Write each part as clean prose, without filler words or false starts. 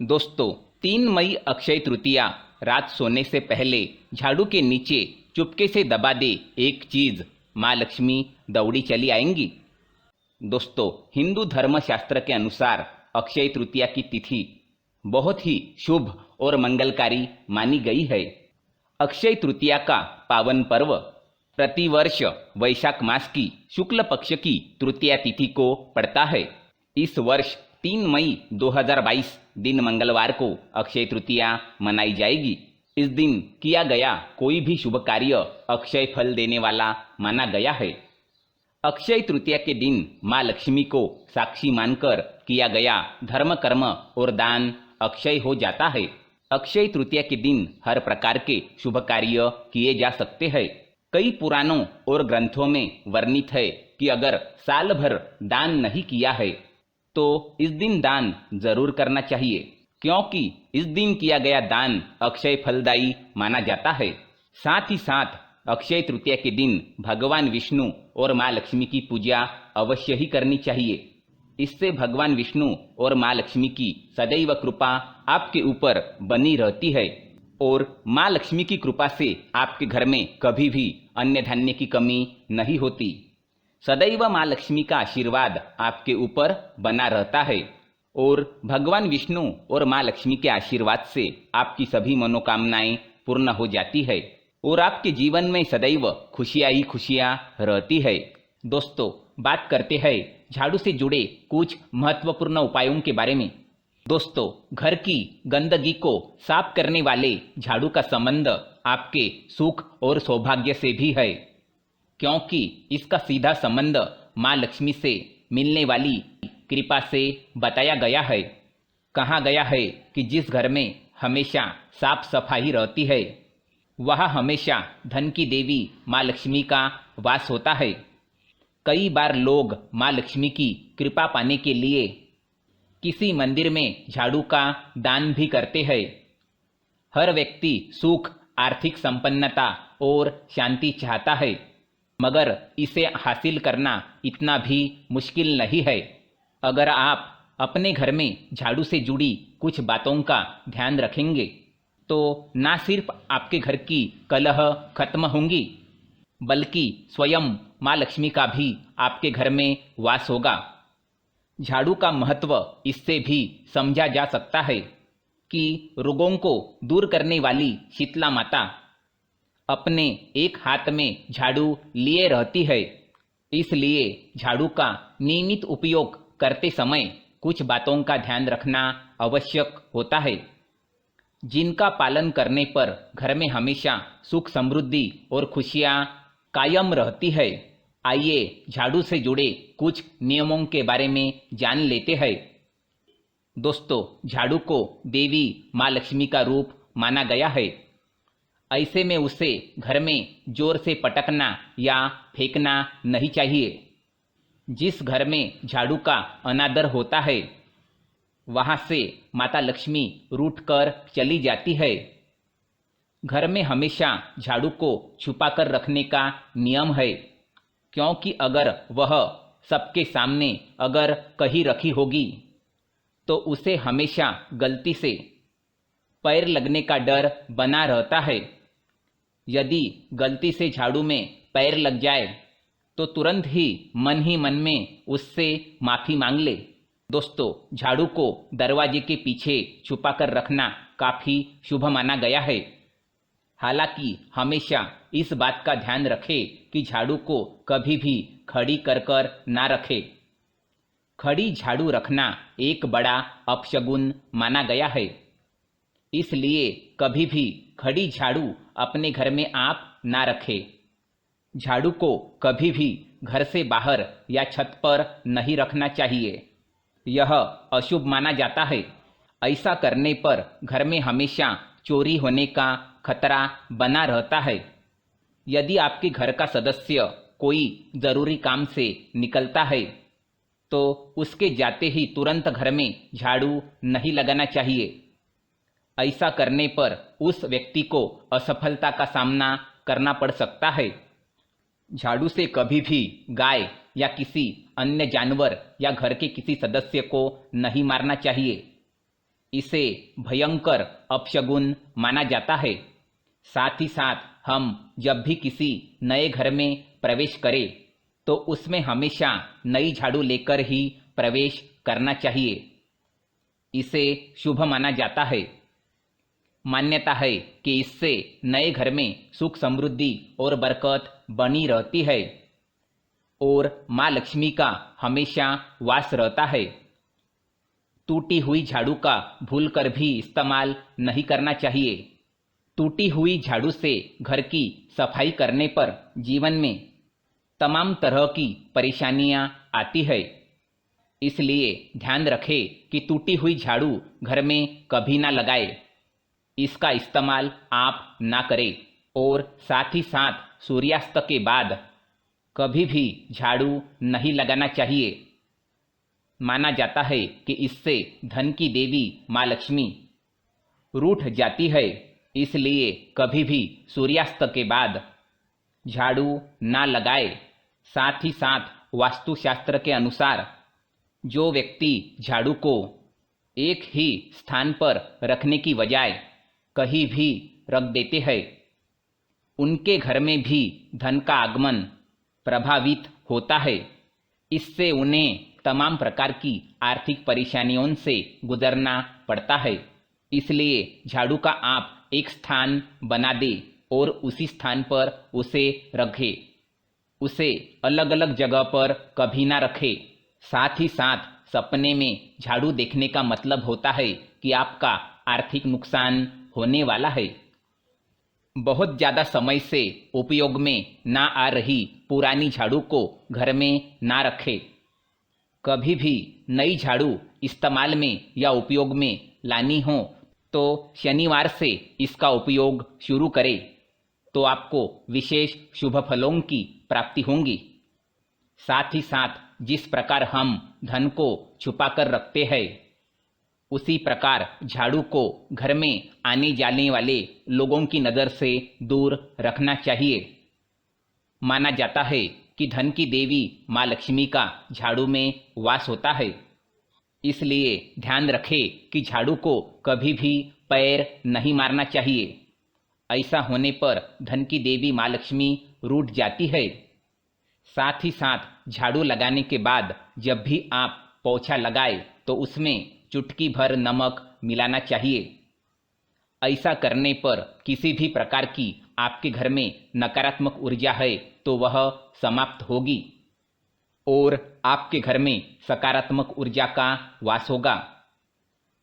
दोस्तों, 3 मई अक्षय तृतीया। रात सोने से पहले झाड़ू के नीचे चुपके से दबा दे एक चीज, माँ लक्ष्मी दौड़ी चली आएंगी। दोस्तों, हिंदू धर्मशास्त्र के अनुसार अक्षय तृतीया की तिथि बहुत ही शुभ और मंगलकारी मानी गई है। अक्षय तृतीया का पावन पर्व प्रतिवर्ष वैशाख मास की शुक्ल पक्ष की तृतीया तिथि को पड़ता है। इस वर्ष 3 मई 2022 दिन मंगलवार को अक्षय तृतीया मनाई जाएगी। इस दिन किया गया कोई भी शुभ कार्य अक्षय फल देने वाला माना गया है। अक्षय तृतीया के दिन माँ लक्ष्मी को साक्षी मानकर किया गया धर्म कर्म और दान अक्षय हो जाता है। अक्षय तृतीया के दिन हर प्रकार के शुभ कार्य किए जा सकते हैं। कई पुराणों और ग्रंथों में वर्णित है कि अगर साल भर दान नहीं किया है तो इस दिन दान जरूर करना चाहिए, क्योंकि इस दिन किया गया दान अक्षय फलदायी माना जाता है। साथ ही साथ अक्षय तृतीया के दिन भगवान विष्णु और माँ लक्ष्मी की पूजा अवश्य ही करनी चाहिए। इससे भगवान विष्णु और माँ लक्ष्मी की सदैव कृपा आपके ऊपर बनी रहती है और माँ लक्ष्मी की कृपा से आपके घर में कभी भी अन्न धान्य की कमी नहीं होती। सदैव माँ लक्ष्मी का आशीर्वाद आपके ऊपर बना रहता है और भगवान विष्णु और माँ लक्ष्मी के आशीर्वाद से आपकी सभी मनोकामनाएं पूर्ण हो जाती है और आपके जीवन में सदैव खुशियाँ ही खुशियाँ रहती है। दोस्तों, बात करते हैं झाड़ू से जुड़े कुछ महत्वपूर्ण उपायों के बारे में। दोस्तों, घर की गंदगी को साफ करने वाले झाड़ू का संबंध आपके सुख और सौभाग्य से भी है, क्योंकि इसका सीधा संबंध माँ लक्ष्मी से मिलने वाली कृपा से बताया गया है। कहा गया है कि जिस घर में हमेशा साफ सफाई रहती है वहाँ हमेशा धन की देवी माँ लक्ष्मी का वास होता है। कई बार लोग माँ लक्ष्मी की कृपा पाने के लिए किसी मंदिर में झाड़ू का दान भी करते हैं। हर व्यक्ति सुख, आर्थिक संपन्नता और शांति चाहता है, मगर इसे हासिल करना इतना भी मुश्किल नहीं है। अगर आप अपने घर में झाड़ू से जुड़ी कुछ बातों का ध्यान रखेंगे तो ना सिर्फ आपके घर की कलह खत्म होंगी, बल्कि स्वयं माँ लक्ष्मी का भी आपके घर में वास होगा। झाड़ू का महत्व इससे भी समझा जा सकता है कि रोगों को दूर करने वाली शीतला माता अपने एक हाथ में झाड़ू लिए रहती है। इसलिए झाड़ू का नियमित उपयोग करते समय कुछ बातों का ध्यान रखना आवश्यक होता है, जिनका पालन करने पर घर में हमेशा सुख, समृद्धि और खुशियाँ कायम रहती है। आइए झाड़ू से जुड़े कुछ नियमों के बारे में जान लेते हैं। दोस्तों, झाड़ू को देवी माँ लक्ष्मी का रूप माना गया है। ऐसे में उसे घर में जोर से पटकना या फेंकना नहीं चाहिए। जिस घर में झाड़ू का अनादर होता है वहाँ से माता लक्ष्मी रूठ कर चली जाती है। घर में हमेशा झाड़ू को छुपा कर रखने का नियम है, क्योंकि अगर वह सबके सामने अगर कहीं रखी होगी तो उसे हमेशा गलती से पैर लगने का डर बना रहता है। यदि गलती से झाड़ू में पैर लग जाए तो तुरंत ही मन में उससे माफ़ी मांग ले। दोस्तों, झाड़ू को दरवाजे के पीछे छुपा कर रखना काफ़ी शुभ माना गया है। हालांकि हमेशा इस बात का ध्यान रखें कि झाड़ू को कभी भी खड़ी कर ना रखें। खड़ी झाड़ू रखना एक बड़ा अपशगुन माना गया है, इसलिए कभी भी खड़ी झाड़ू अपने घर में आप ना रखें। झाड़ू को कभी भी घर से बाहर या छत पर नहीं रखना चाहिए, यह अशुभ माना जाता है। ऐसा करने पर घर में हमेशा चोरी होने का खतरा बना रहता है। यदि आपके घर का सदस्य कोई ज़रूरी काम से निकलता है तो उसके जाते ही तुरंत घर में झाड़ू नहीं लगाना चाहिए। ऐसा करने पर उस व्यक्ति को असफलता का सामना करना पड़ सकता है। झाड़ू से कभी भी गाय या किसी अन्य जानवर या घर के किसी सदस्य को नहीं मारना चाहिए। इसे भयंकर अपशगुन माना जाता है। साथ ही साथ हम जब भी किसी नए घर में प्रवेश करें तो उसमें हमेशा नई झाड़ू लेकर ही प्रवेश करना चाहिए। इसे शुभ माना जाता है। मान्यता है कि इससे नए घर में सुख समृद्धि और बरकत बनी रहती है और माँ लक्ष्मी का हमेशा वास रहता है। टूटी हुई झाड़ू का भूलकर भी इस्तेमाल नहीं करना चाहिए। टूटी हुई झाड़ू से घर की सफाई करने पर जीवन में तमाम तरह की परेशानियां आती है। इसलिए ध्यान रखें कि टूटी हुई झाड़ू घर में कभी ना लगाए, इसका इस्तेमाल आप ना करें और साथ ही साथ सूर्यास्त के बाद कभी भी झाड़ू नहीं लगाना चाहिए। माना जाता है कि इससे धन की देवी माँ लक्ष्मी रूठ जाती है, इसलिए कभी भी सूर्यास्त के बाद झाड़ू ना लगाए। साथ ही साथ वास्तुशास्त्र के अनुसार जो व्यक्ति झाड़ू को एक ही स्थान पर रखने की बजाय कहीं भी रख देते हैं, उनके घर में भी धन का आगमन प्रभावित होता है। इससे उन्हें तमाम प्रकार की आर्थिक परेशानियों से गुजरना पड़ता है। इसलिए झाड़ू का आप एक स्थान बना दें और उसी स्थान पर उसे रखें। उसे अलग अलग जगह पर कभी ना रखें। साथ ही साथ सपने में झाड़ू देखने का मतलब होता है कि आपका आर्थिक नुकसान होने वाला है। बहुत ज़्यादा समय से उपयोग में ना आ रही पुरानी झाड़ू को घर में ना रखें। कभी भी नई झाड़ू इस्तेमाल में या उपयोग में लानी हो तो शनिवार से इसका उपयोग शुरू करें, तो आपको विशेष शुभ फलों की प्राप्ति होगी। साथ ही साथ जिस प्रकार हम धन को छुपा कर रखते हैं, उसी प्रकार झाड़ू को घर में आने जाने वाले लोगों की नज़र से दूर रखना चाहिए। माना जाता है कि धन की देवी माँ लक्ष्मी का झाड़ू में वास होता है। इसलिए ध्यान रखें कि झाड़ू को कभी भी पैर नहीं मारना चाहिए। ऐसा होने पर धन की देवी माँ लक्ष्मी रूठ जाती है। साथ ही साथ झाड़ू लगाने के बाद जब भी आप पोछा लगाए तो उसमें चुटकी भर नमक मिलाना चाहिए। ऐसा करने पर किसी भी प्रकार की आपके घर में नकारात्मक ऊर्जा है तो वह समाप्त होगी और आपके घर में सकारात्मक ऊर्जा का वास होगा।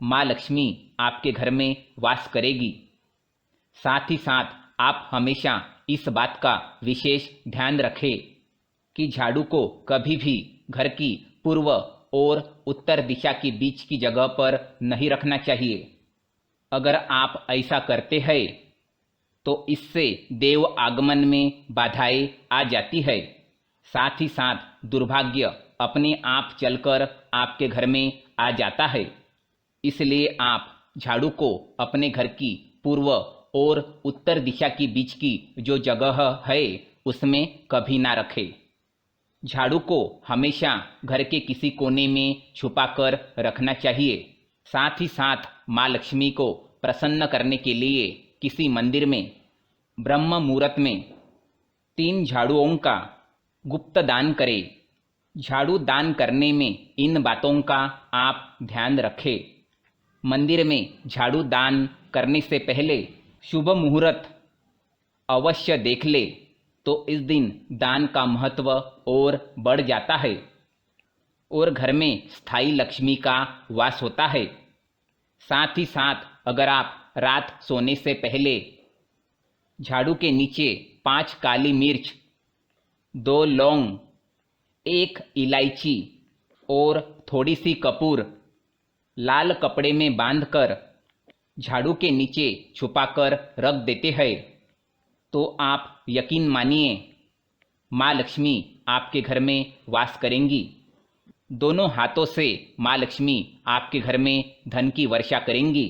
माँ लक्ष्मी आपके घर में वास करेगी। साथ ही साथ आप हमेशा इस बात का विशेष ध्यान रखें कि झाड़ू को कभी भी घर की पूर्व और उत्तर दिशा के बीच की जगह पर नहीं रखना चाहिए। अगर आप ऐसा करते हैं तो इससे देव आगमन में बाधाएं आ जाती है। साथ ही साथ दुर्भाग्य अपने आप चलकर आपके घर में आ जाता है। इसलिए आप झाड़ू को अपने घर की पूर्व और उत्तर दिशा के बीच की जो जगह है उसमें कभी ना रखें। झाड़ू को हमेशा घर के किसी कोने में छुपाकर रखना चाहिए। साथ ही साथ माँ लक्ष्मी को प्रसन्न करने के लिए किसी मंदिर में ब्रह्म मुहूर्त में 3 झाड़ुओं का गुप्त दान करें। झाड़ू दान करने में इन बातों का आप ध्यान रखें। मंदिर में झाड़ू दान करने से पहले शुभ मुहूर्त अवश्य देख ले, तो इस दिन दान का महत्व और बढ़ जाता है और घर में स्थायी लक्ष्मी का वास होता है। साथ ही साथ अगर आप रात सोने से पहले झाड़ू के नीचे 5 काली मिर्च, 2 लौंग, 1 इलायची और थोड़ी सी कपूर लाल कपड़े में बांधकर झाड़ू के नीचे छुपाकर रख देते हैं तो आप यकीन मानिए माँ लक्ष्मी आपके घर में वास करेंगी। दोनों हाथों से माँ लक्ष्मी आपके घर में धन की वर्षा करेंगी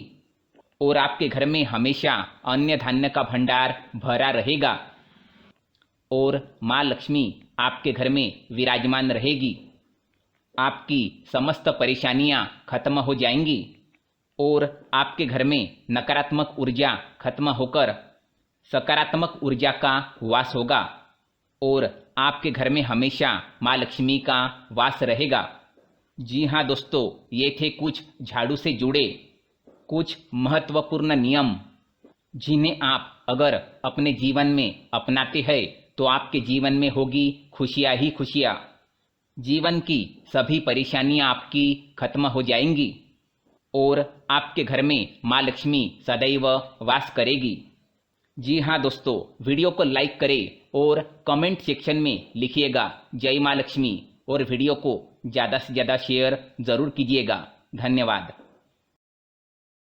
और आपके घर में हमेशा अन्न धान्य का भंडार भरा रहेगा और माँ लक्ष्मी आपके घर में विराजमान रहेगी। आपकी समस्त परेशानियां खत्म हो जाएंगी और आपके घर में नकारात्मक ऊर्जा खत्म होकर सकारात्मक ऊर्जा का वास होगा और आपके घर में हमेशा माँ लक्ष्मी का वास रहेगा। जी हाँ दोस्तों, ये थे कुछ झाड़ू से जुड़े कुछ महत्वपूर्ण नियम जिन्हें आप अगर अपने जीवन में अपनाते हैं तो आपके जीवन में होगी खुशियाँ ही खुशियाँ। जीवन की सभी परेशानियाँ आपकी खत्म हो जाएंगी और आपके घर में माँ लक्ष्मी सदैव वास करेगी। जी हाँ दोस्तों, वीडियो को लाइक करें और कमेंट सेक्शन में लिखिएगा जय माँ लक्ष्मी और वीडियो को ज़्यादा से ज़्यादा शेयर ज़रूर कीजिएगा। धन्यवाद।